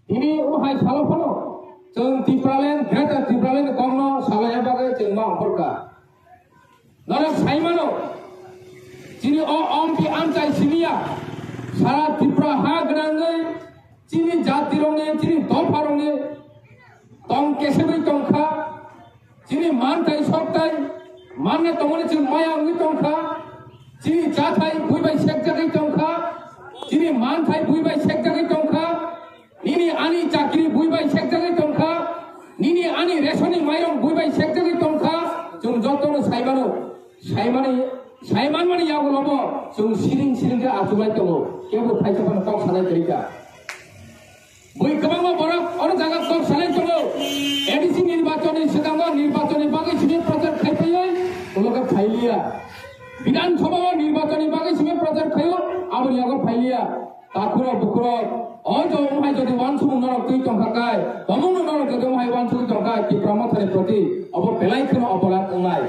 ini hai salafano jeng tipralen greta tipralen kongno salaya bagai jeng mang porka narak saimano jini ompi amcai sinia sara tipra ha grangai jini jatirone jini dolfarone tong kesebri tongkha jini mantai soktai manne tongone jeng maya ngi tongkha jini jathai buibai sekjagai tongkha jini mantai buibai sekjagai tongkha nini ani chakri buibai sekjagai tongkha nini ani resoni mairong buibai sekjagai tongkha jung jotono saiman mani yago lobo jung siring ke ajubai tongo kebo phaisapano tok salai terika bui kabangma borok ono jaga tok salai tongo edisi nirbachoni sidanga nirbachoni bagai simi prachar khaipai uloga phailiya বিধানসভা নির্বাচনী বাগে সিমে প্রচার খাইও আবার ইয়াগো ফাইলিয়া তাকুরো বুকুরো অজো মহাই যদি ওয়ানসুমু নরক তুই টংকাকায় তমুন নরক যদি মহাই ওয়ানসুমু টংকায় কি প্রমথরে প্রতি অব বেলাইখনো অপরাধ নাই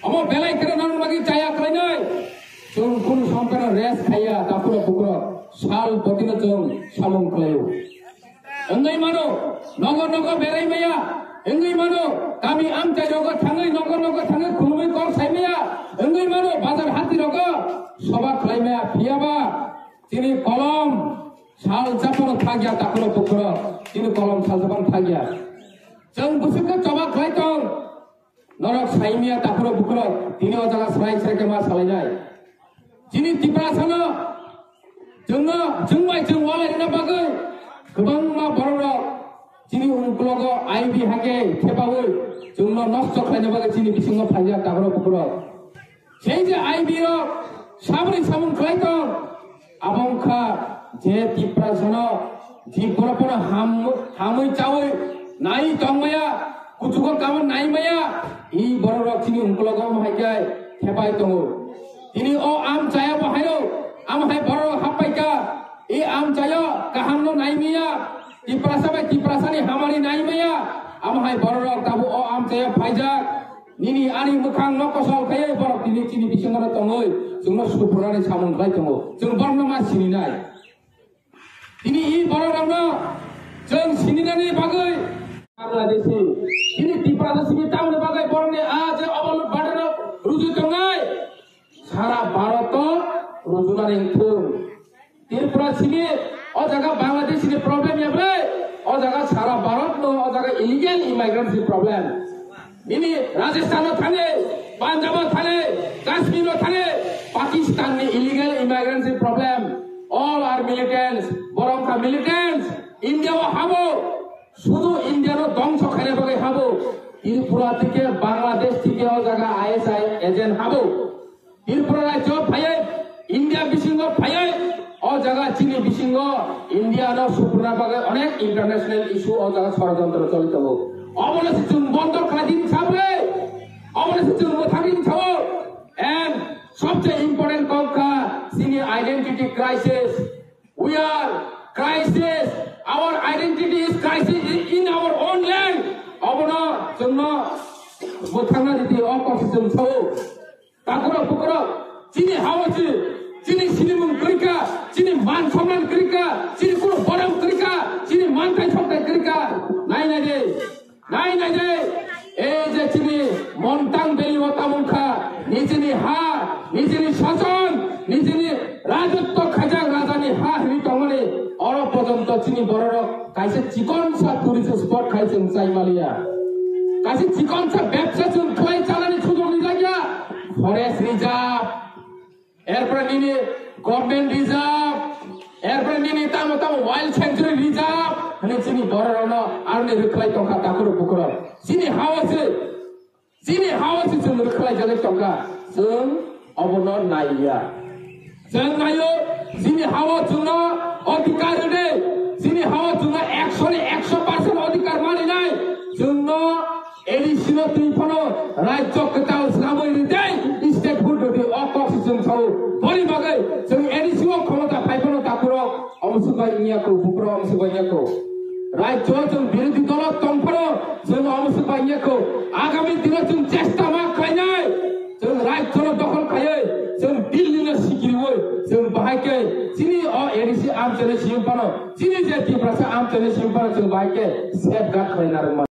অব বেলাইখনো নরক লাগি চায়া কই নাই जों কোন সম্পন্ন রেস খাইয়া তাকুরো বুকুরো সাল বদিন जों সামং খাইও enggai mano নগর বেরাই মাইয়া enggai mano kami amcai rogo thangai nogor thangai khulumai kor saimaya enggai mano bazar hati rogo soba khlaimaya phiaba tini kolom sal japano thagya takuro bukro tini kolom sal japano thagya जों busukka coba khlaitong norok saimaya takuro bukro tini o jaga sarai sereke ma salainai tini tiprasana जोंमाय जों walai na bagai गोबां मा borok jini ungklogo aibi hake thebawoi jungno nosto khlaina bagai jini bisingo phaiya takuro bukro sei je aibi ro sabri samung khlaitong abongkha je tiprasana jiborapona hamui chawoi nai tongmaya kuchuko kamon nai maya i borok jini ungklogo mahaikai thebai tongo tini o am chaya bahayo am hai borok hapaika i am chaya kahamno nai maya tiprasani hamari nai maya am hai borok tabu o am chaya phaijak nini ani mukhang nokosol khayai borok tini chini bisingona tongoi jungno supurani samung khlai tongo jung bornoma sininai tini i borokno jung sininani bagai Bangladeshi ini tiprasani tamne bagai borne aje obalot badano ruju tongai sara bharat rujunani thum tirpura sini o jaga Bangladesh ini problem ya bre o jaga sara bharat no o jaga illegal immigrants problem ini Rajasthan thane Punjab thane Kashmir thane Pakistan ni illegal immigrants problem all are militants borokha militants India wa habo শুধু ইন্ডিয়ার ধ্বংস খাইলে বাগে হাবো ত্রিপুরা থেকে বাংলাদেশ থেকে ও জায়গা ISI agent হাবো Tripura রাজ্য ফাইয়ে India বিসিংহ ফাইয়ে ও জায়গা চিনি বিসিংহ ইন্ডিয়া না সুপুরা বাগে অনেক ইন্টারন্যাশনাল ইস্যু ও জায়গা ষড়যন্ত্র চলিত হবো অবলেছে চুন বন্ধ খাদিন ছাবরে অবলেছে চুন মোথাকিন ছাবো এন্ড সবচেয়ে ইম্পর্টেন্ট কথা চিনি identity crisis we are crisis our identity is crisis in our own land abono jongno bothangna diti okosisum chau takuro bukro chini hawachi chini silimung krika chini man সম্মান krika chini kono boram krika chini mantai soktai krika nai de ei je chini montang beli otamungkha nijini ha nijini শাসন nijini rajotto khajak rajani ha hri tongone or পর্যন্ত চিনি বড় কাইসে চিকনসা tourist spot খাইছেন চাইমালিয়া কাইসে চিকনসা ব্যবসা চুন খাই চালানি সুযোগ নি লাগিয়া ফরেস্ট রিজার্ভ এরপরে নিনি গভর্নমেন্ট রিজার্ভ এরপরে নিনি তাম ওয়াইল্ড স্যাংচুরি রিজার্ভ মানে চিনি বড় রন আর নে রখলাই টঙ্কা তাকুর পুকুর চিনি হাওয়াছে চুন রখলাই জালে টঙ্কা চুন অবনর নাইয়া जों नायो जिनि हावा जुना अधिकार दे जिनि हावा जुना 100% अधिकार मानिनाय जोंनो एडिसिनो तुइफनो राज्य कताल सामै दे स्टेट हुड दे अकसिजन साउ बरि बागै जों एडिसिनो क्षमता फाइफनो ताकुरो अमसुबाय नियाको बुक्रो अमसुबाय नियाको राज्य जों बिरोधी दल तंफरो जों अमसुबाय नियाको आगामी दिनाव जों चेष्टा मा खायनाय जों राज्य दखल खायै जों दिल्लीनो सिगिरिवै जों bahayke sini edisi am chene simpano sini je tiprasa am chene simpano chung bahayke safeguard khaina